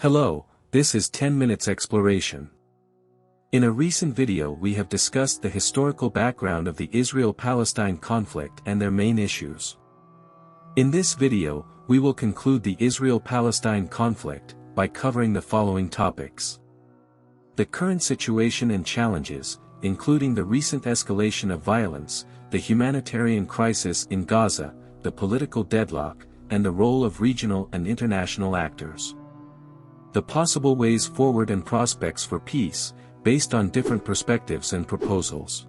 Hello, this is 10 Minutes Exploration. In a recent video we have discussed the historical background of the Israel-Palestine conflict and their main issues. In this video, we will conclude the Israel-Palestine conflict by covering the following topics. The current situation and challenges, including the recent escalation of violence, the humanitarian crisis in Gaza, the political deadlock, and the role of regional and international actors. The possible ways forward and prospects for peace, based on different perspectives and proposals.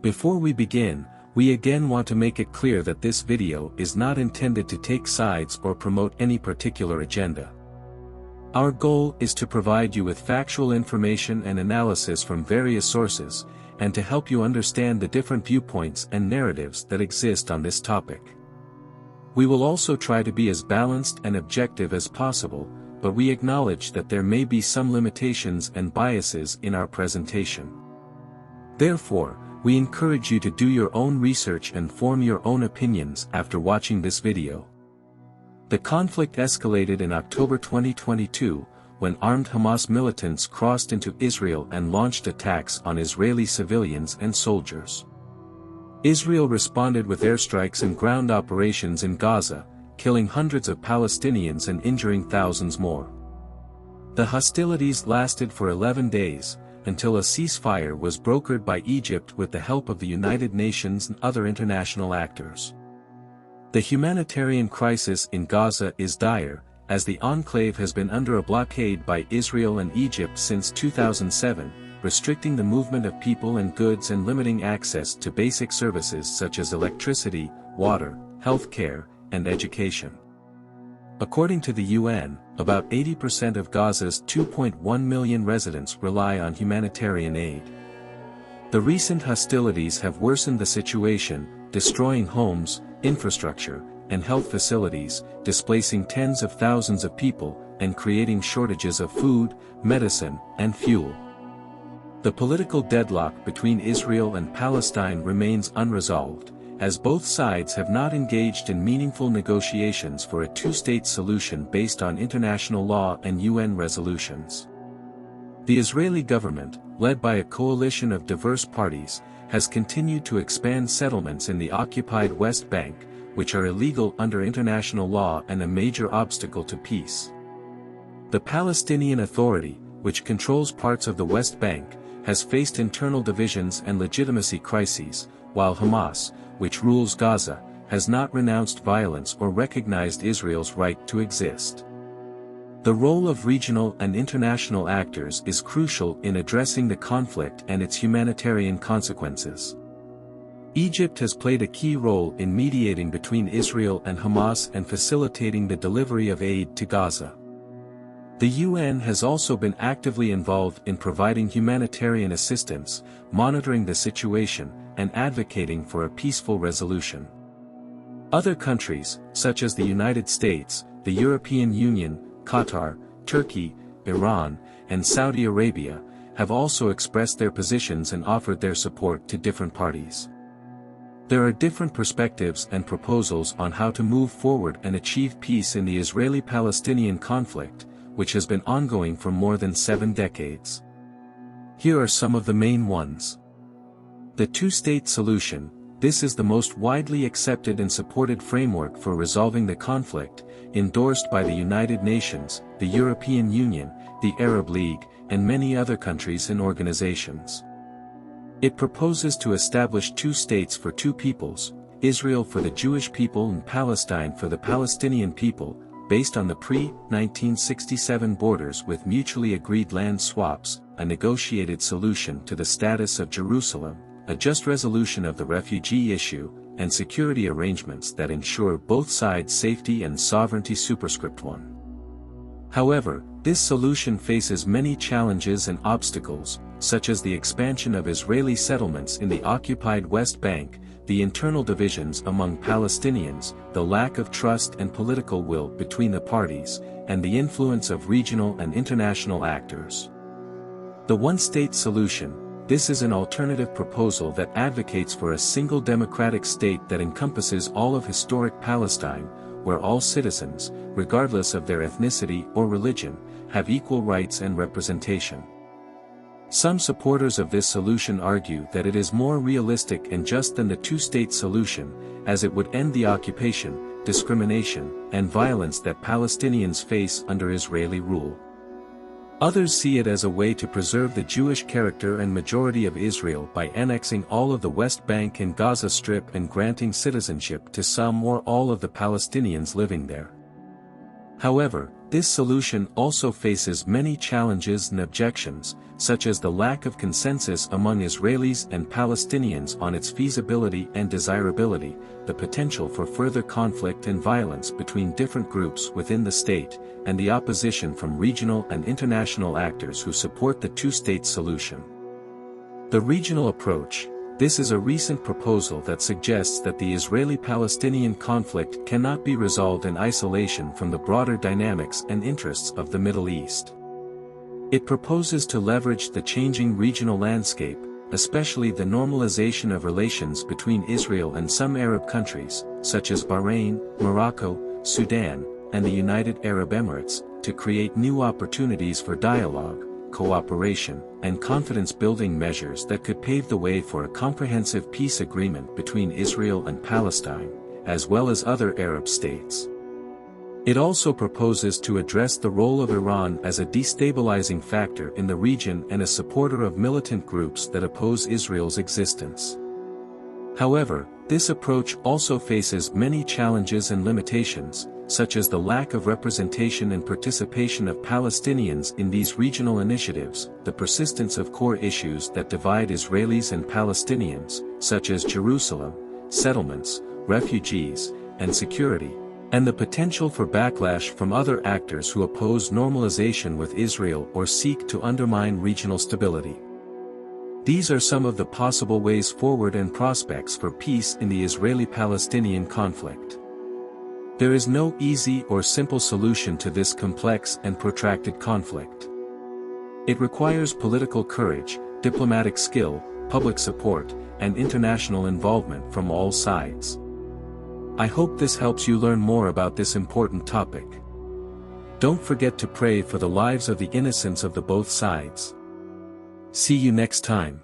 Before we begin, we again want to make it clear that this video is not intended to take sides or promote any particular agenda. Our goal is to provide you with factual information and analysis from various sources, and to help you understand the different viewpoints and narratives that exist on this topic. We will also try to be as balanced and objective as possible, but we acknowledge that there may be some limitations and biases in our presentation. Therefore, we encourage you to do your own research and form your own opinions after watching this video. The conflict escalated in October 2022, when armed Hamas militants crossed into Israel and launched attacks on Israeli civilians and soldiers. Israel responded with airstrikes and ground operations in Gaza, killing hundreds of Palestinians and injuring thousands more. The hostilities lasted for 11 days, until a ceasefire was brokered by Egypt with the help of the United Nations and other international actors. The humanitarian crisis in Gaza is dire, as the enclave has been under a blockade by Israel and Egypt since 2007, restricting the movement of people and goods and limiting access to basic services such as electricity, water, healthcare, and education. According to the UN, about 80% of Gaza's 2.1 million residents rely on humanitarian aid. The recent hostilities have worsened the situation, destroying homes, infrastructure, and health facilities, displacing tens of thousands of people, and creating shortages of food, medicine, and fuel. The political deadlock between Israel and Palestine remains unresolved, as both sides have not engaged in meaningful negotiations for a two-state solution based on international law and UN resolutions. The Israeli government, led by a coalition of diverse parties, has continued to expand settlements in the occupied West Bank, which are illegal under international law and a major obstacle to peace. The Palestinian Authority, which controls parts of the West Bank, has faced internal divisions and legitimacy crises, while Hamas, which rules Gaza, has not renounced violence or recognized Israel's right to exist. The role of regional and international actors is crucial in addressing the conflict and its humanitarian consequences. Egypt has played a key role in mediating between Israel and Hamas and facilitating the delivery of aid to Gaza. The UN has also been actively involved in providing humanitarian assistance, monitoring the situation, and advocating for a peaceful resolution. Other countries, such as the United States, the European Union, Qatar, Turkey, Iran, and Saudi Arabia, have also expressed their positions and offered their support to different parties. There are different perspectives and proposals on how to move forward and achieve peace in the Israeli-Palestinian conflict, which has been ongoing for more than 7 decades. Here are some of the main ones. The two-state solution. This is the most widely accepted and supported framework for resolving the conflict, endorsed by the United Nations, the European Union, the Arab League, and many other countries and organizations. It proposes to establish 2 states for 2 peoples, Israel for the Jewish people and Palestine for the Palestinian people, based on the pre-1967 borders with mutually agreed land swaps, a negotiated solution to the status of Jerusalem, a just resolution of the refugee issue, and security arrangements that ensure both sides' safety and sovereignty. Superscript 1. However, this solution faces many challenges and obstacles, such as the expansion of Israeli settlements in the occupied West Bank, the internal divisions among Palestinians, the lack of trust and political will between the parties, and the influence of regional and international actors. The one-state solution. This is an alternative proposal that advocates for a single democratic state that encompasses all of historic Palestine, where all citizens, regardless of their ethnicity or religion, have equal rights and representation. Some supporters of this solution argue that it is more realistic and just than the two-state solution, as it would end the occupation, discrimination, and violence that Palestinians face under Israeli rule. Others see it as a way to preserve the Jewish character and majority of Israel by annexing all of the West Bank and Gaza Strip and granting citizenship to some or all of the Palestinians living there. However, this solution also faces many challenges and objections, such as the lack of consensus among Israelis and Palestinians on its feasibility and desirability, the potential for further conflict and violence between different groups within the state, and the opposition from regional and international actors who support the two-state solution. The regional approach. This is a recent proposal that suggests that the Israeli-Palestinian conflict cannot be resolved in isolation from the broader dynamics and interests of the Middle East. It proposes to leverage the changing regional landscape, especially the normalization of relations between Israel and some Arab countries, such as Bahrain, Morocco, Sudan, and the United Arab Emirates, to create new opportunities for dialogue, cooperation, and confidence-building measures that could pave the way for a comprehensive peace agreement between Israel and Palestine, as well as other Arab states. It also proposes to address the role of Iran as a destabilizing factor in the region and a supporter of militant groups that oppose Israel's existence. However, this approach also faces many challenges and limitations, such as the lack of representation and participation of Palestinians in these regional initiatives, the persistence of core issues that divide Israelis and Palestinians, such as Jerusalem, settlements, refugees, and security, and the potential for backlash from other actors who oppose normalization with Israel or seek to undermine regional stability. These are some of the possible ways forward and prospects for peace in the Israeli-Palestinian conflict. There is no easy or simple solution to this complex and protracted conflict. It requires political courage, diplomatic skill, public support, and international involvement from all sides. I hope this helps you learn more about this important topic. Don't forget to pray for the lives of the innocents of the both sides. See you next time.